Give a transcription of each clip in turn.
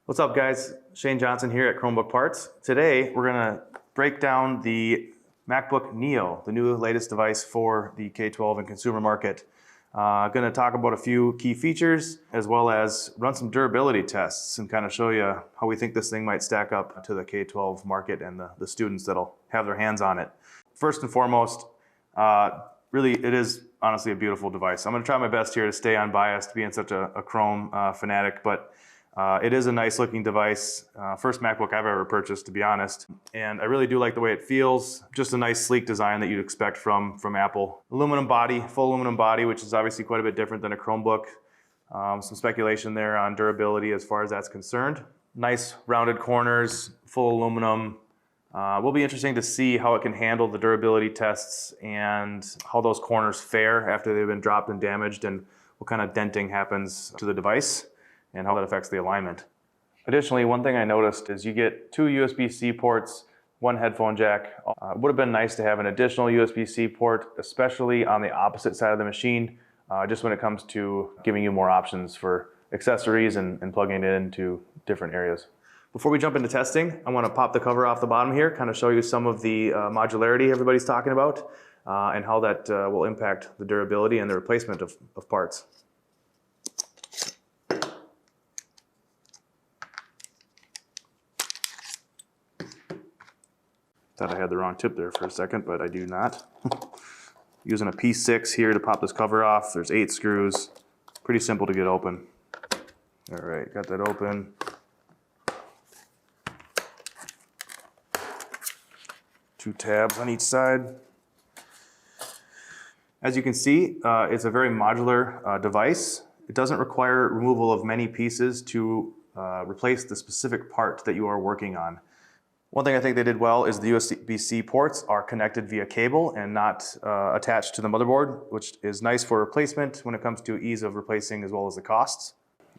What's up guys, Shane Johnson here at Chromebook Parts. Today we're going to break down the MacBook Neo, the new latest device for the K-12 and consumer market. Going to talk about a few key features as well as run some durability tests and kind of show you how we think this thing might stack up to the K-12 market and the students that'll have their hands on it. First and foremost, really it is honestly a beautiful device. I'm going to try my best here to stay unbiased being such a Chrome fanatic, but it is a nice looking device. First MacBook I've ever purchased, to be honest. And I really do like the way it feels. Just a nice sleek design that you'd expect from Apple. Aluminum body, full aluminum body, which is obviously quite a bit different than a Chromebook. Some speculation there on durability as far as that's concerned. Nice rounded corners, full aluminum. Will be interesting to see how it can handle the durability tests and how those corners fare after they've been dropped and damaged, and what kind of denting happens to the device and how that affects the alignment. Additionally, one thing I noticed is you get 2 USB-C ports, 1 headphone jack. It would have been nice to have an additional USB-C port, especially on the opposite side of the machine, just when it comes to giving you more options for accessories and plugging it into different areas. Before we jump into testing, I want to pop the cover off the bottom here, kind of show you some of the modularity everybody's talking about, and how that will impact the durability and the replacement of parts. Thought I had the wrong tip there for a second, but I do not. Using a P6 here to pop this cover off. There's 8 screws. Pretty simple to get open. All right, got that open. Two tabs on each side. As you can see, it's a very modular device. It doesn't require removal of many pieces to replace the specific part that you are working on. One thing I think they did well is the USB-C ports are connected via cable and not attached to the motherboard, which is nice for replacement when it comes to ease of replacing as well as the costs.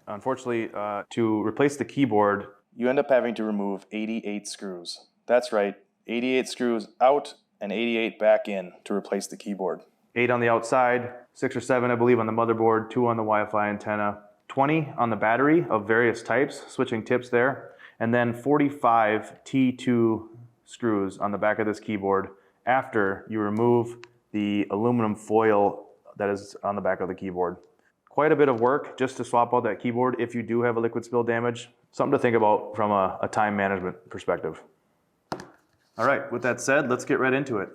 Unfortunately, to replace the keyboard, you end up having to remove 88 screws. That's right, 88 screws out and 88 back in to replace the keyboard. 8 on the outside, 6 or 7 I believe on the motherboard, 2 on the Wi-Fi antenna, 20 on the battery of various types, switching tips there. And then 45 T2 screws on the back of this keyboard after you remove the aluminum foil that is on the back of the keyboard. Quite a bit of work just to swap out that keyboard if you do have a liquid spill damage. Something to think about from a time management perspective. All right, with that said, let's get right into it.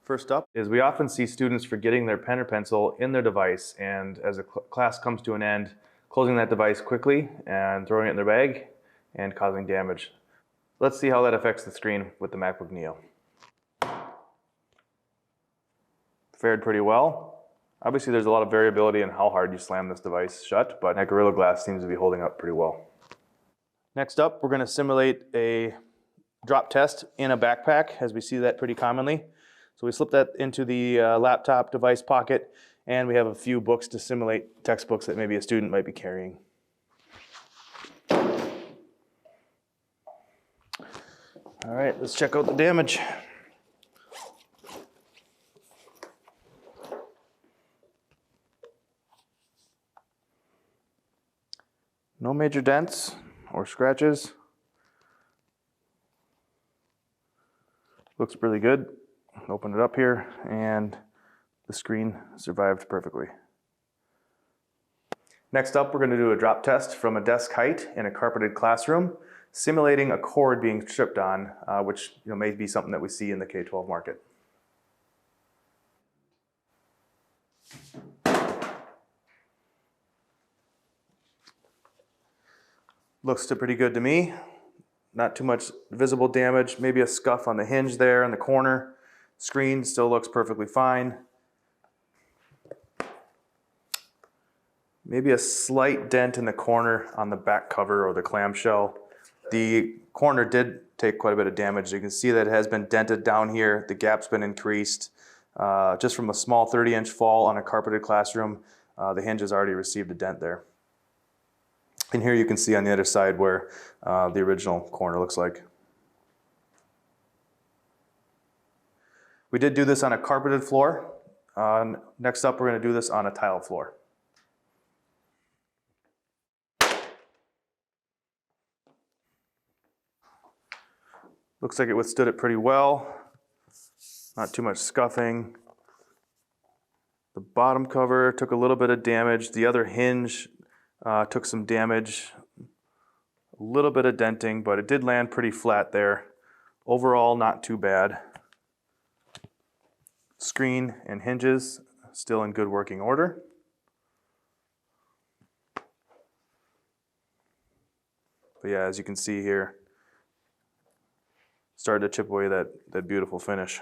First up is we often see students forgetting their pen or pencil in their device, and as a class comes to an end, closing that device quickly and throwing it in their bag and causing damage. Let's see how that affects the screen with the MacBook Neo. Fared pretty well. Obviously there's a lot of variability in how hard you slam this device shut, but that Gorilla Glass seems to be holding up pretty well. Next up, we're going to simulate a drop test in a backpack, as we see that pretty commonly. So we slip that into the laptop device pocket, and we have a few books to simulate textbooks that maybe a student might be carrying. All right, let's check out the damage. No major dents or scratches. Looks really good. Open it up here and the screen survived perfectly. Next up, we're going to do a drop test from a desk height in a carpeted classroom, simulating a cord being stripped on, which may be something that we see in the K-12 market. Looks pretty good to me. Not too much visible damage, maybe a scuff on the hinge there in the corner. Screen still looks perfectly fine. Maybe a slight dent in the corner on the back cover or the clamshell. The corner did take quite a bit of damage. You can see that it has been dented down here. The gap's been increased. Just from a small 30-inch fall on a carpeted classroom, the hinge has already received a dent there. And here you can see on the other side where the original corner looks like. We did do this on a carpeted floor. Next up, we're going to do this on a tiled floor. Looks like it withstood it pretty well. Not too much scuffing. The bottom cover took a little bit of damage. The other hinge took some damage. A little bit of denting, but it did land pretty flat there. Overall, not too bad. Screen and hinges still in good working order. But yeah, as you can see here, started to chip away that beautiful finish.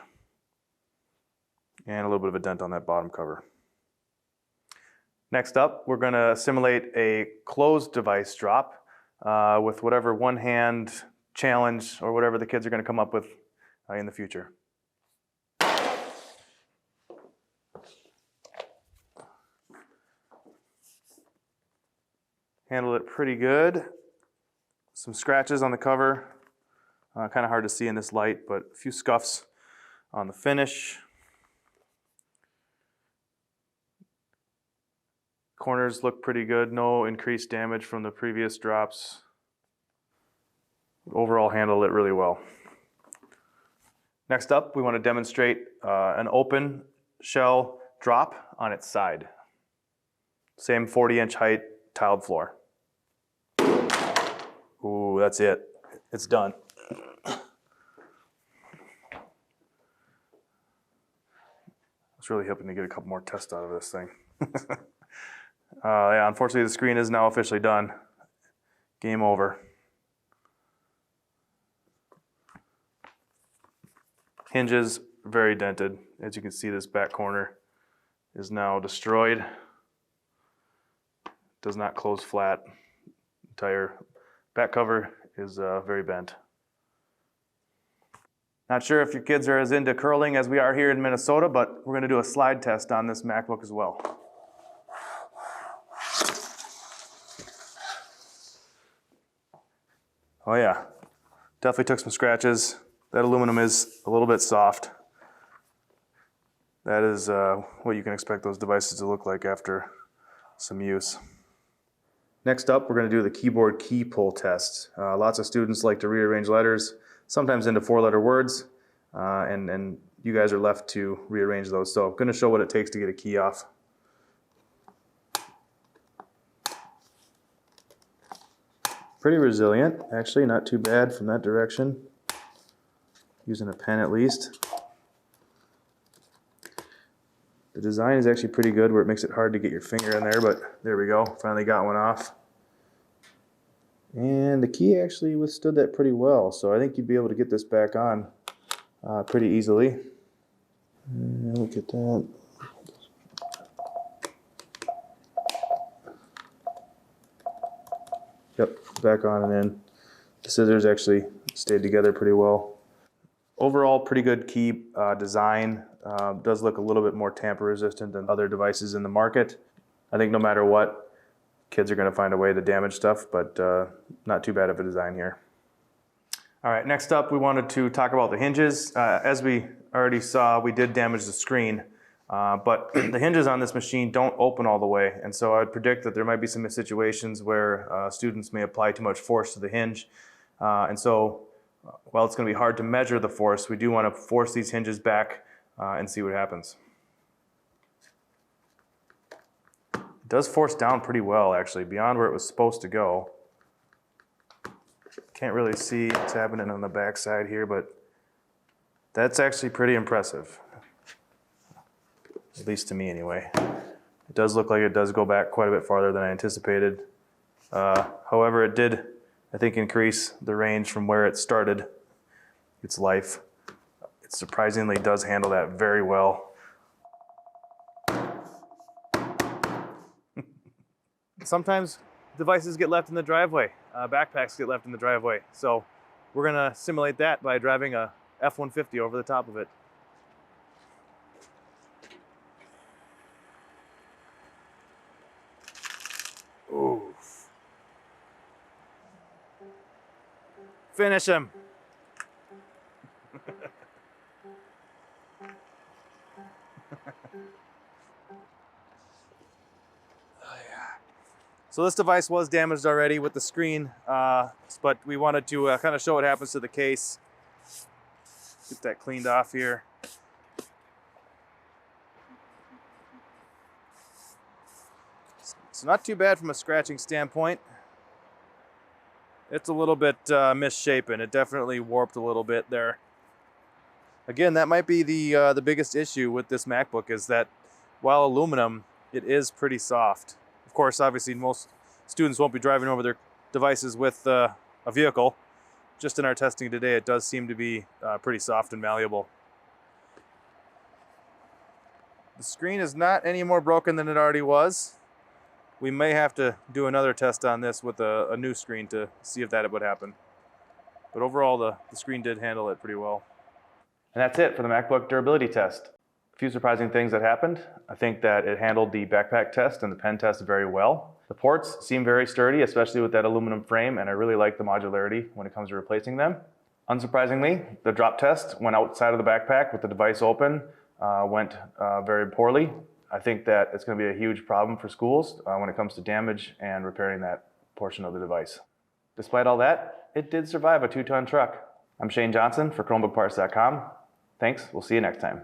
And a little bit of a dent on that bottom cover. Next up, we're going to simulate a closed device drop with whatever one-hand challenge or whatever the kids are going to come up with in the future. Handled it pretty good. Some scratches on the cover. Kind of hard to see in this light, but a few scuffs on the finish. Corners look pretty good. No increased damage from the previous drops. Overall, handled it really well. Next up, we want to demonstrate an open shell drop on its side. Same 40-inch height tiled floor. Ooh, that's it. It's done. I was really hoping to get a couple more tests out of this thing. Yeah, unfortunately, the screen is now officially done. Game over. Hinges very dented. As you can see, this back corner is now destroyed. Does not close flat. Entire back cover is very bent. Not sure if your kids are as into curling as we are here in Minnesota, but we're going to do a slide test on this MacBook as well. Oh yeah, definitely took some scratches. That aluminum is a little bit soft. That is what you can expect those devices to look like after some use. Next up, we're going to do the keyboard key pull test. Lots of students like to rearrange letters, sometimes into 4-letter words, and you guys are left to rearrange those. So I'm going to show what it takes to get a key off. Pretty resilient, actually, not too bad from that direction. Using a pen at least. The design is actually pretty good where it makes it hard to get your finger in there, but there we go, finally got one off. And the key actually withstood that pretty well, so I think you'd be able to get this back on pretty easily. And look at that. Yep, back on and in. The scissors actually stayed together pretty well. Overall, pretty good key design. Does look a little bit more tamper resistant than other devices in the market. I think no matter what, kids are going to find a way to damage stuff, but not too bad of a design here. All right, next up we wanted to talk about the hinges. As we already saw, we did damage the screen, but the hinges on this machine don't open all the way, and so I would predict that there might be some situations where students may apply too much force to the hinge. And so while it's going to be hard to measure the force, we do want to force these hinges back and see what happens. It does force down pretty well, actually, beyond where it was supposed to go. Can't really see what's happening on the back side here, but that's actually pretty impressive. At least to me, anyway. It does look like it does go back quite a bit farther than I anticipated. However, it did, I think, increase the range from where it started its life. It surprisingly does handle that very well. Sometimes devices get left in the driveway, backpacks get left in the driveway. So we're gonna simulate that by driving a F-150 over the top of it. Oof. Finish him. So this device was damaged already with the screen, but we wanted to kind of show what happens to the case. Get that cleaned off here. It's not too bad from a scratching standpoint. It's a little bit misshapen. It definitely warped a little bit there. Again, that might be the biggest issue with this MacBook, is that while aluminum, it is pretty soft. Of course, obviously, most students won't be driving over their devices with a vehicle. Just in our testing today, it does seem to be pretty soft and malleable. The screen is not any more broken than it already was. We may have to do another test on this with a new screen to see if that would happen. But overall, the screen did handle it pretty well. And that's it for the MacBook durability test. A few surprising things that happened. I think that it handled the backpack test and the pen test very well. The ports seem very sturdy, especially with that aluminum frame, and I really like the modularity when it comes to replacing them. Unsurprisingly, the drop test went outside of the backpack with the device open, went very poorly. I think that it's going to be a huge problem for schools when it comes to damage and repairing that portion of the device. Despite all that, it did survive a 2-ton truck. I'm Shane Johnson for ChromebookParts.com. Thanks, we'll see you next time.